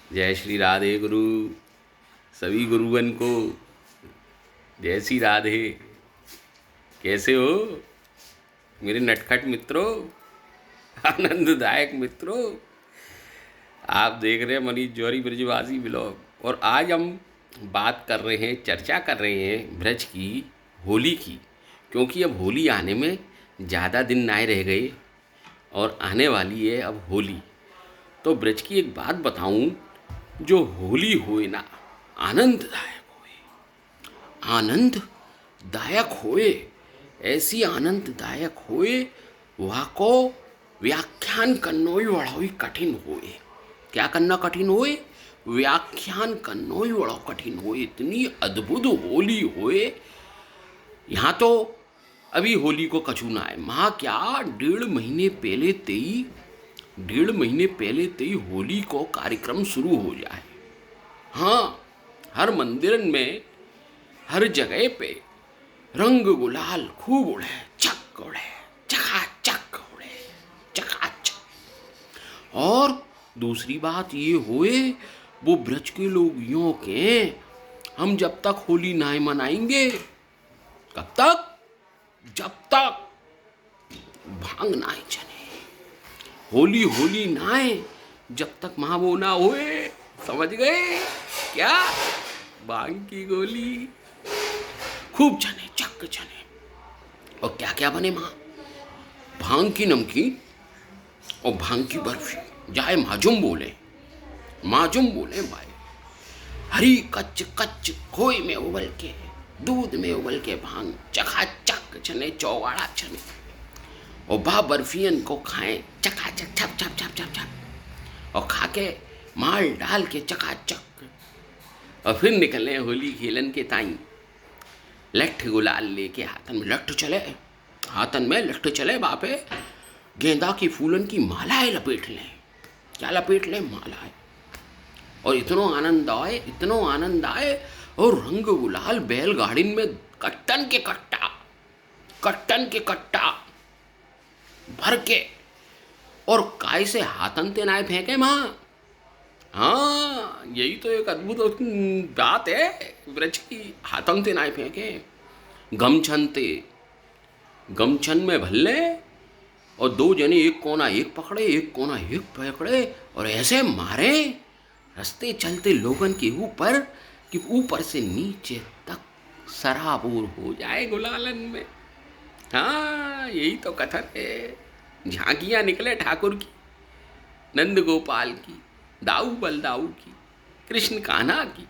जय श्री राधे गुरु। सभी गुरुवन को जय श्री राधे। कैसे हो मेरे नटखट मित्रों, आनंददायक मित्रों। आप देख रहे हैं मनीष जौहरी ब्रजवासी ब्लॉग। और आज हम बात कर रहे हैं, चर्चा कर रहे हैं ब्रज की, होली की। क्योंकि अब होली आने में ज़्यादा दिन नहीं रह गए और आने वाली है अब होली। तो ब्रज की एक बात बताऊं, जो होली होए ना आनंददायक होए, आनंददायक होए, ऐसी आनंददायक होए वहाँ को व्याख्यान करनो ही बड़ा ही कठिन होए। क्या करना कठिन होए? व्याख्यान करनो ही बड़ा कठिन होए। इतनी अद्भुत होली होए। यहाँ तो अभी होली को कछु ना है, वहाँ क्या 1.5 महीने पहले ते ही होली को कार्यक्रम शुरू हो जाए। हाँ, हर मंदिर में, हर जगह पे रंग गुलाल खूब उड़े, चक उड़े, चकाचक उड़े, चकाचक। और दूसरी बात ये हुए, वो ब्रज के लोग यूं के, हम जब तक होली ना मनाएंगे, कब तक? जब तक भांग ना चने। होली होली नाए जब तक माँ वो ना होए। समझ गए क्या? भांग की गोली खूब चने, चक चने। और क्या क्या बने माँ? भांग की नमकीन और भांग की बर्फी। जाए माजूम बोले, माजूम बोले भाई। हरी कच्च कच्च खोई में उबल के, दूध में उबल के भांग चकाचक चने, चौगाड़ा चने। और बा बर्फियन को खाएं चकाचक, छप छप छप छप छप। और खा के माल डाल के चकाचक। और फिर निकले होली खेलन के ताई। लठ गुलाल लेके हाथन में लठ चले, हाथन में लठ चले बापे। गेंदा की फूलन की मालाएं लपेट लें। क्या लपेट लें? मालाएं। और इतनो आनंद आए, इतनो आनंद आए। और रंग गुलाल बैलगाड़ी में कट्टन के कट्टा, कट्टन के कट्टा भर के। और काय से हाथन ते नाए फेंके माँ। हाँ, यही तो एक अद्भुत बात है ब्रज की। हाथन ते नाए फेंके, गमछन ते, गमछन में भल्ले। और दो जने एक कोना एक पकड़े, एक कोना एक पकड़े, और ऐसे मारे रास्ते चलते लोगन के ऊपर कि ऊपर से नीचे तक सराबोर हो जाए गुलालन में। हाँ, यही तो कथन है। झांकियाँ निकले ठाकुर की, नंद गोपाल की, दाऊ बलदाऊ की, कृष्ण कान्हा की,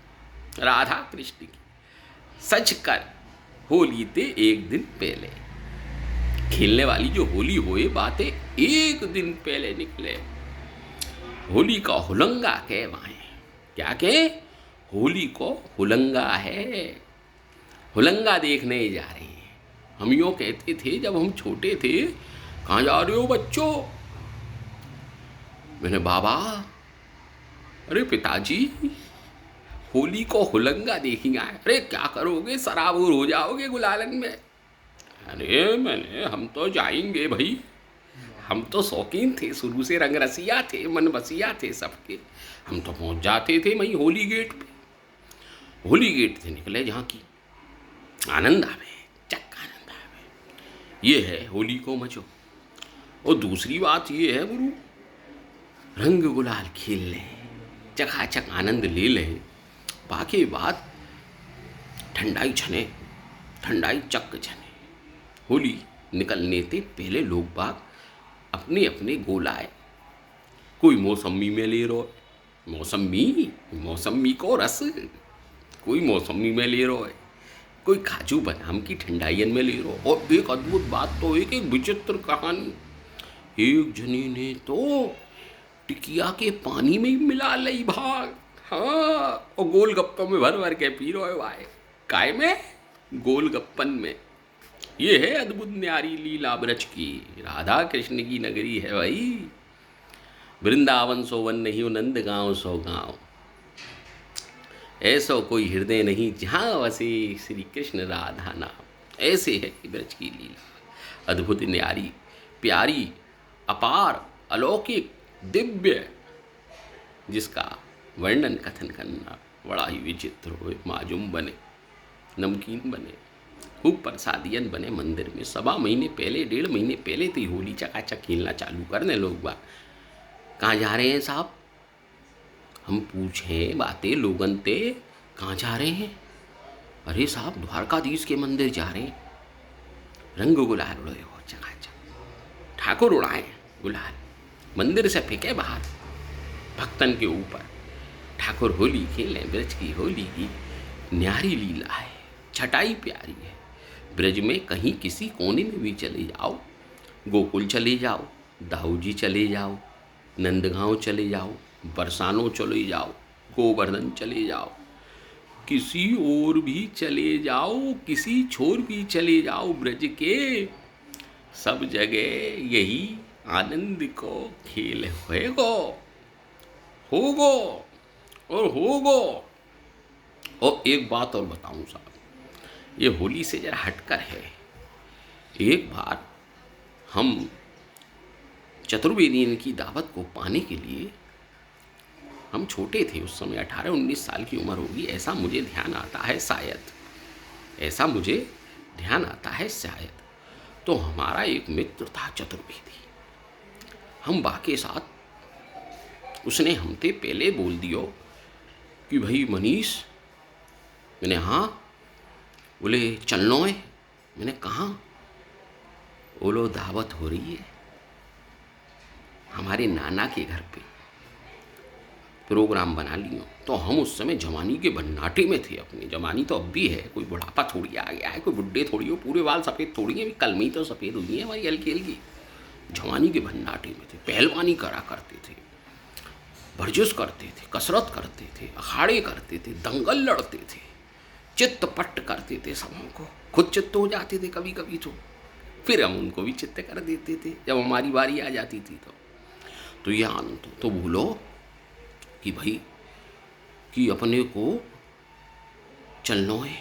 राधा कृष्ण की। सच कर होली ते एक दिन पहले खेलने वाली जो होली होए, बातें एक दिन पहले निकले। होली का हुलंगा के वाए। क्या के? होली को हुलंगा है। हुलंगा देखने जा रहे हैं। हम यूँ कहते थे जब हम छोटे थे, कहाँ जा रहे हो बच्चों? मैंने बाबा, अरे पिताजी, होली को हुलंगा देखेंगे। अरे क्या करोगे? सराबोर हो जाओगे गुलालन में। अरे मैंने, हम तो जाएंगे भाई। हम तो शौकीन थे, शुरू से रंग रसिया थे, मन बसिया थे सबके। हम तो पहुंच जाते थे वहीं होली गेट पे। होली गेट से निकले जहाँ की आनंद आवे, चक आनंद आवे। ये है होली को मचो। और दूसरी बात ये है गुरु, रंग गुलाल खेल लें, चकाचक आनंद ले लें। बाकी बात ठंडाई छने, ठंडाई चक छने। होली निकलने से पहले लोग बाग अपने अपने गोलाए, कोई मौसमी में ले रो, मौसमी, मौसमी को रस, कोई मौसमी में ले रो है, कोई काजू बादाम की ठंडाइयन में ले रो। और एक अद्भुत बात तो एक एक विचित्र कहानी, एक जनी ने तो टिकिया के पानी में ही मिला लई भाग। हाँ, और गोलगप्पा में भर भर के पी रो है भाई। काय में? गोलगप्पन में। ये है अद्भुत न्यारी लीला ब्रज की। राधा कृष्ण की नगरी है भाई। वृंदावन सो वन नहीं, नंद गांव सो गांव। ऐसो कोई हृदय नहीं जहाँ वसे श्री कृष्ण राधा नाम। ऐसे है ब्रज की लीला, अद्भुत न्यारी, प्यारी, अपार, अलौकिक, दिव्य, जिसका वर्णन कथन करना बड़ा ही विचित्र हुए। माजूम बने, नमकीन बने, खूब प्रसादियन बने मंदिर में। 1.25 महीने पहले, 1.5 महीने पहले तो होली चकाचक खेलना चालू कर दें लोग बाग। कहाँ जा रहे हैं साहब? हम पूछें बातें लोगन ते, कहाँ जा रहे हैं? अरे साहब द्वारकाधीश के मंदिर जा रहे हैं। रंग गुलाल उड़े हो चकाचक, ठाकुर उड़ाए गुलाल, मंदिर से फेंके बाहर भक्तन के ऊपर। ठाकुर होली खेले, ब्रज की होली की न्यारी लीला है, छटाई प्यारी है। ब्रज में कहीं किसी कोने में भी चले जाओ, गोकुल चले जाओ, दाऊजी चले जाओ, नंदगांव चले जाओ, बरसानो चले जाओ, गोवर्धन चले जाओ, किसी और भी चले जाओ, किसी छोर भी चले जाओ, ब्रज के सब जगह यही आनंद को खेल होगो और होगो। और एक बात और बताऊं साहब, ये होली से जरा हटकर है। एक बार हम चतुर्वेदियन की दावत को पाने के लिए, हम छोटे थे उस समय, 18-19 साल की उम्र होगी ऐसा मुझे ध्यान आता है शायद, ऐसा मुझे ध्यान आता है शायद। तो हमारा एक मित्र था चतुर्वेदी, हम बाके साथ, उसने हमसे पहले बोल दियो कि भाई मनीष, मैंने हाँ, बोले चलना है, मैंने कहाँ? बोलो दावत हो रही है हमारे नाना के घर पे, प्रोग्राम बना लियो। तो हम उस समय जवानी के भन्नाटे में थे अपनी, जवानी तो अब भी है, कोई बुढ़ापा थोड़ी आ गया है, कोई बुढ़े थोड़ी हो, पूरे बाल सफ़ेद थोड़ी हैं, कल में ही तो सफ़ेद हुई है हमारी हल्की हल्की। जवानी के भन्नाटे में थे, पहलवानी करा करते थे, वर्जिश करते थे, कसरत करते थे, अखाड़े करते थे, दंगल लड़ते थे, चित्त पट्ट करते थे सबों को, खुद चित्त हो जाते थे कभी कभी तो, फिर हम उनको भी चित्त कर देते थे जब हमारी बारी आ जाती थी। तो ये आनंद तो बोलो कि भाई कि अपने को चलना है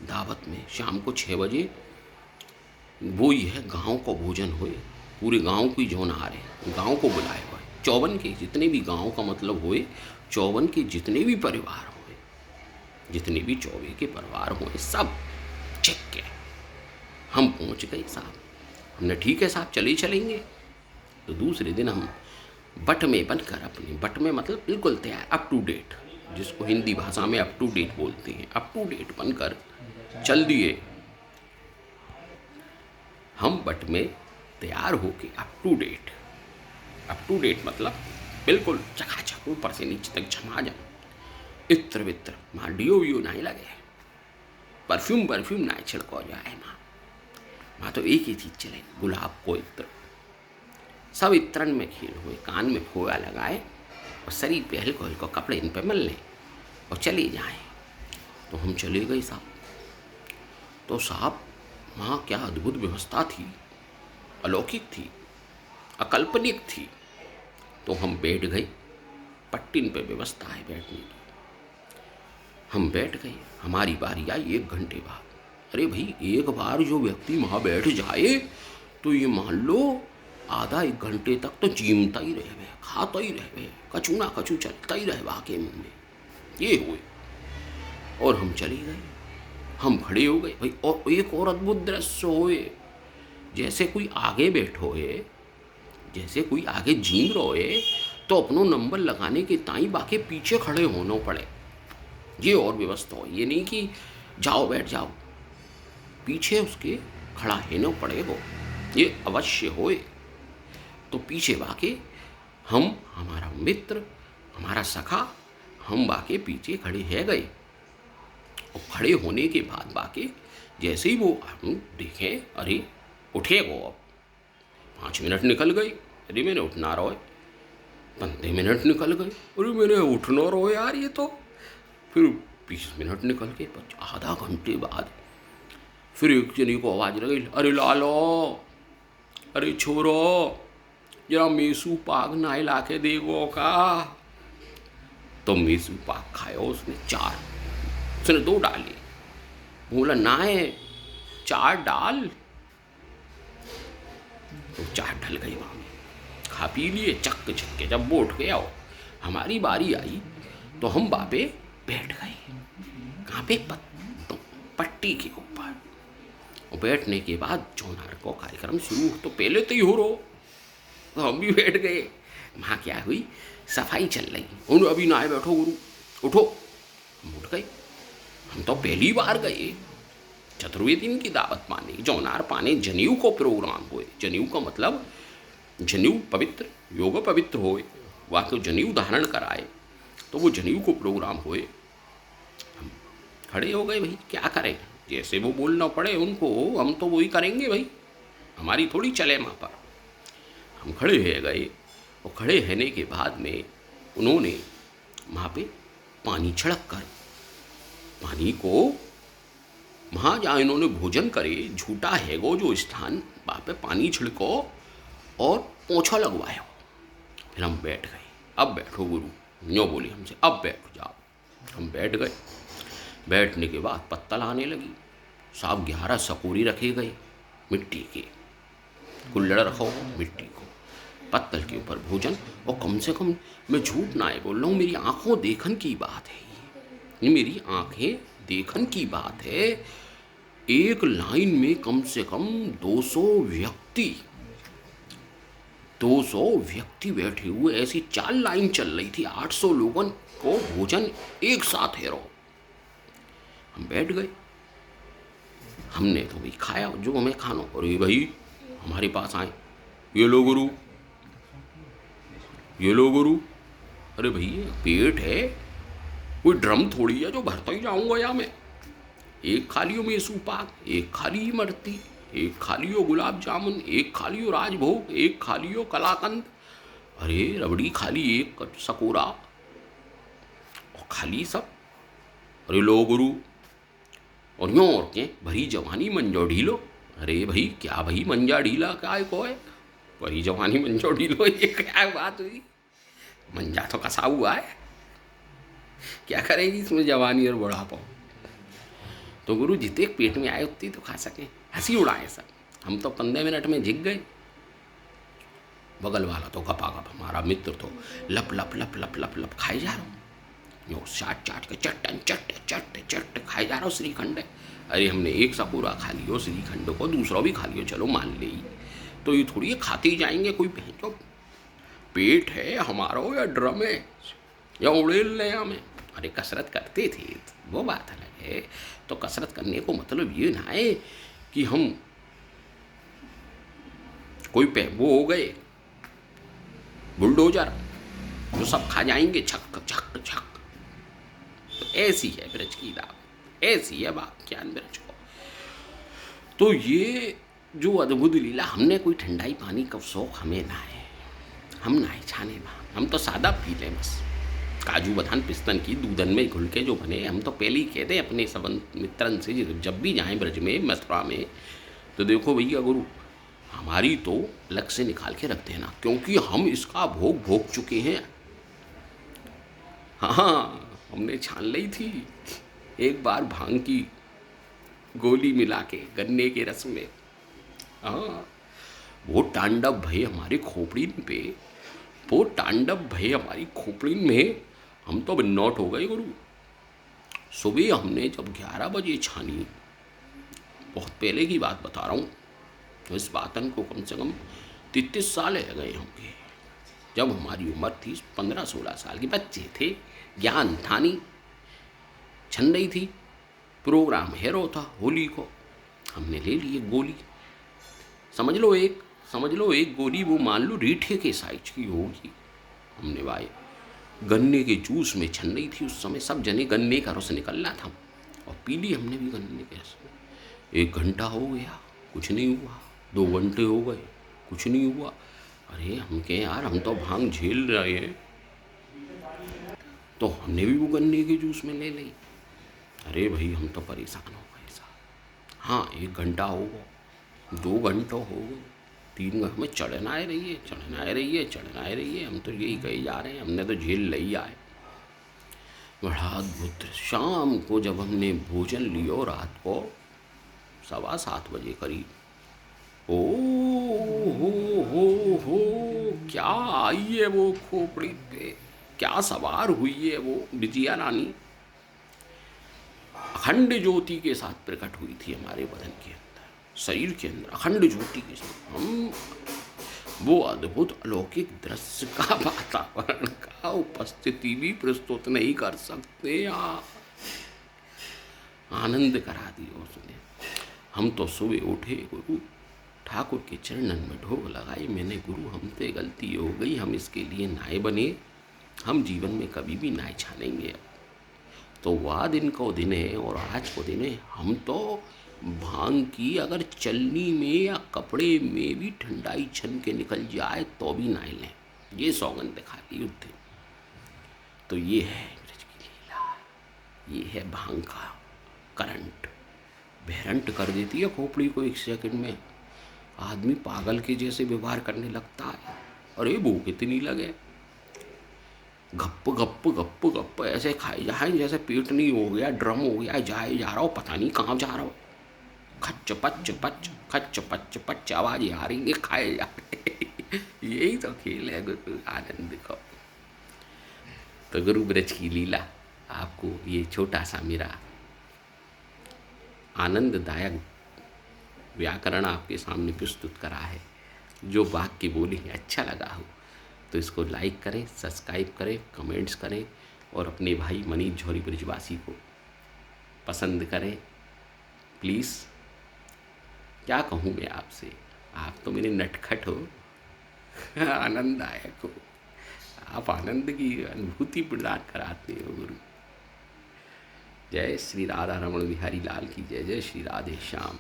दावत में, शाम को 6 बजे वो ही है, गांव को भोजन होए, पूरे गांव की जौन आ रहे, गांव को बुलाए हुए, 54 के जितने भी गांव का मतलब होए, 54 के जितने भी परिवार होए, जितने भी 24 के परिवार होए, सब चेक के हम पहुंच गए साहब। हमने ठीक है साहब चले चलेंगे। तो दूसरे दिन हम बट में बनकर, अपने बट में मतलब बिल्कुल तैयार, अप टू डेट, जिसको हिंदी भाषा में अप टू डेट बोलते हैं, अप टू डेट बनकर चल दिए। हम बट में तैयार होके अप टू डेट मतलब बिल्कुल चकाचक, ऊपर से नीचे तक झमाझम, इत्र वित्र, वहाँ डियो वियो नहीं लगे, परफ्यूम नहीं छिड़को जाए, वहाँ तो एक ही चीज़ चले, गुलाब को इत्र, सब इत्रन में खेल हुए, कान में खोया लगाए और शरीर पे हल्को कपड़े इन पे मल लें और चले जाएं। तो हम चले गए साहब। तो साहब वहाँ क्या अद्भुत व्यवस्था थी, अलौकिक थी, अकल्पनिक थी। तो हम बैठ गए, पट्टिन पे व्यवस्था है बैठने की, हम बैठ गए। हमारी बारी आई 1 घंटे बाद। अरे भाई, एक बार जो व्यक्ति वहाँ बैठ जाए तो ये मान लो आधा 1 घंटे तक तो जीमता ही रहे, खाता ही रहे, कछु ना कछु चलता ही रहे वाके मुँह में, ये हुए। और हम चले गए, हम खड़े हो गए भाई। और एक और अद्भुत दृश्य होए, जैसे कोई आगे बैठो है, जैसे कोई आगे जीम रहो है, तो अपनो नंबर लगाने के ताई बाके पीछे खड़े होना पड़े। ये और व्यवस्था हो, ये नहीं कि जाओ बैठ जाओ, पीछे उसके खड़ा रहना पड़ेगा, ये अवश्य होए। तो पीछे बाके हम, हमारा मित्र, हमारा सखा, हम बाके पीछे खड़े है गए। और खड़े होने के बाद बाके जैसे ही वो हम देखें, अरे उठे वो, अब 5 मिनट निकल गई, अरे मैंने उठना रहो, 15 मिनट निकल गए, अरे मैंने उठना रहो यार, ये तो फिर 20 मिनट निकल के, आधा घंटे बाद फिर एक जनी को आवाज़ लगी, अरे लालो, अरे छोरो, जरा मेसू पाक नाई ला के देगो का। तो मेसू पाक खाया उसने 4, उसने 2 डाले, बोला ना है 4 डाल, तो 4 डल गई वहाँ में, खा पी लिए चक्के चक्के। जब वो उठ गया, हमारी बारी आई, तो हम बापे बैठ गए। कहाँ पे? पट्टी के ऊपर। और बैठने के बाद चौनार को कार्यक्रम शुरू तो पहले तो ही हो रहा, तो हम भी बैठ गए। वहाँ क्या हुई, सफाई चल रही। उन अभी नहाए बैठो गुरु, उठो। हम उठ गए। हम तो पहली बार गए चतुर्वेदी दिन की दावत पाने, जौनार पाने। जनेऊ को प्रोग्राम हुए। जनेऊ का मतलब जनेऊ पवित्र, योग पवित्र होए, वह तो जनेऊ धारण कराए, तो वो जनेऊ को प्रोग्राम हुए। हम खड़े हो गए, भाई क्या करें, जैसे वो बोलना पड़े उनको हम तो वही करेंगे भाई, हमारी थोड़ी चले वहाँ पर। हम खड़े रह गए। और खड़े रहने के बाद में उन्होंने वहाँ पे पानी छिड़क कर, पानी को वहाँ जहाँ इन्होंने भोजन करे, झूठा है वो जो स्थान, वहाँ पे पानी छिड़को और पोछा लगवाया। फिर हम बैठ गए। अब बैठो गुरु, यूँ बोली हमसे, अब बैठ जाओ। हम बैठ गए। बैठने के बाद पत्तल आने लगी। साहब 11 सकोरी रखे गए मिट्टी के, कुल्हड़ रखो मिट्टी को, पत्तल के ऊपर भोजन। और कम से कम, मैं झूठ ना है बोल रहा हूँ, मेरी आंखों देखन की बात है ये मेरी आंखें देखन की बात है। एक लाइन में कम से कम 200 व्यक्ति बैठे हुए, ऐसी 4 लाइन चल रही थी। 800 लोगों को भोजन एक साथ है रो। हम बैठ गए। हमने तो भाई खाया जो हमें खाना। और ये भाई हमारे पास आए, ये लो गुरु, ये लो गुरु। अरे भैया पेट है, कोई ड्रम थोड़ी है जो भरता ही जाऊंगा या मैं। एक खा लियो मेसू पाक, एक खा ली इमरती, एक खा लियो गुलाब जामुन, एक खा लियो राजभोग, एक खा लियो कलाकंद, अरे रबड़ी खा ली एक सकोरा और खा ली सब। अरे लो गुरु। और यूँ और के भरी जवानी मंजो ढीलो। अरे भाई क्या भाई मंजा ढीला क्या को है, भरी जवानी मंजो ढीलो, ये क्या बात हुई। मंजा तो कसा हुआ है, क्या करेगी इसमें जवानी और बुढ़ापा। तो गुरु जितने पेट में आए उतनी तो खा सकें। हंसी उड़ाए सब। हम तो 15 मिनट में झिक गए। बगल वाला तो गपागप, हमारा मित्र तो लप लप लप लप लप लप खाए जा रहा हूँ, यो चाट चाट के चट्टन चट्ट चट्ट चट्ट खाए जा रहा हूँ श्रीखंड। अरे हमने एक सा पूरा खा लियो श्रीखंड को, दूसरा भी खा लियो, चलो मान ले। तो ये थोड़ी खाते ही जाएंगे, कोई तो पेट है हमारा या ड्रम है या उड़ेल ले हमें। अरे कसरत करते थे वो बात अलग है। तो कसरत करने को मतलब ये ना है कि हम कोई वो हो गए बुलडोजर जो सब खा जाएंगे छक छक छक। तो ऐसी है ब्रज की दावत, ऐसी है बात ज्ञान ब्रज को। तो ये जो अद्भुत लीला, हमने कोई ठंडाई पानी का शौक हमें ना है, हम ना ही छाने ना, हम तो सादा पी लें बस। काजू बादाम पिस्तन की दूधन में घुल के जो बने, हम तो पहले ही कहते हैं अपने सबन मित्रन से, जब भी जाएं ब्रज में मथुरा में, तो देखो भैया गुरु हमारी तो अलग से निकाल के रख देना, क्योंकि हम इसका भोग भोग चुके हैं। हाँ हमने छान ली थी एक बार भांग की गोली मिला के गन्ने के रस में। हाँ वो तांडव भय हमारे खोपड़ीन पे, वो तांडव भय हमारी खोपड़ीन में, हम तो बिन्नौट हो गए गुरु। सुबह हमने जब 11 बजे छानी, बहुत पहले की बात बता रहा हूँ, तो इस बातन को कम से कम 33 साल रह गए होंगे। जब हमारी उम्र थी 15-16 साल के बच्चे थे, ज्ञान था नहीं, छन रही थी, प्रोग्राम हेरो था होली को, हमने ले ली एक गोली। समझ लो एक गोली, वो मान लो रीठे के साइज की होगी। हमने भाई गन्ने के जूस में छन रही थी उस समय, सब जने गन्ने का रस निकलना था और पी ली हमने भी गन्ने के रस में। 1 घंटा हो गया कुछ नहीं हुआ, 2 घंटे हो गए कुछ नहीं हुआ। अरे हम कहें यार हम तो भांग झेल रहे हैं, तो हमने भी वो गन्ने के जूस में ले ली। अरे भाई हम तो परेशान हो गए साहब। हाँ 1 घंटा हो गया, 2 घंटे हो गए, 3 घंटे में चढ़ना आ रही है। हम तो यही कहे जा रहे हैं, हमने तो झेल लई आए। बड़ा अद्भुत। शाम को जब हमने भोजन लियो रात को 7:15 बजे करीब, ओ हो क्या आई है वो खोपड़ी पे। क्या सवार हुई है वो विजया रानी, अखंड ज्योति के साथ प्रकट हुई थी हमारे बदन के अंदर, शरीर के अंदर अखंड ज्योति के साथ। हम वो अद्भुत अलौकिक दृश्य का, वातावरण का उपस्थिति भी प्रस्तुत नहीं कर सकते आप। आनंद करा दिया उसने। हम तो सुबह उठे, गुरु ठाकुर के चरणन में ढोक लगाई मैंने, गुरु हमसे गलती हो गई, हम इसके लिए नाय बने, हम जीवन में कभी भी नाय छानेंगे। तो वह दिन को दिन है और आज को दिन है, हम तो भांग की अगर चलनी में या कपड़े में भी ठंडाई छन के निकल जाए तो भी नाय लें, ये सौगंध दिखा दी युद्ध। तो ये है ब्रज की लीला, ये है भांग का करंट, बेरंट कर देती है खोपड़ी को 1 सेकंड में। आदमी पागल के जैसे व्यवहार करने लगता है, अरे भूख इतनी लगे, गप गप गप गप ऐसे खाए जाए जैसे पेट नहीं हो गया, ड्रम हो गया, जाए जा रहा हो पता नहीं कहाँ जा रहा हो, खच पच पच खच पच पच आवाज़ें आ रही है, खाए जा रहे। यही तो खेल है गुरु आनंद को। तो गुरु ब्रज की लीला आपको ये छोटा सा मेरा आनंददायक व्याकरण आपके सामने प्रस्तुत करा है। जो वाक्य बोले अच्छा लगा हो तो इसको लाइक करें, सब्सक्राइब करें, कमेंट्स करें और अपने भाई मनीष झौरी ब्रजवासी को पसंद करें प्लीज़। क्या कहूँ मैं आपसे, आप तो मेरे नटखट हो, आनंददायक हो, आप आनंद की अनुभूति प्रदान कराते हो गुरु। जय श्री राधा रमण बिहारी लाल की जय, जय श्री राधे श्याम।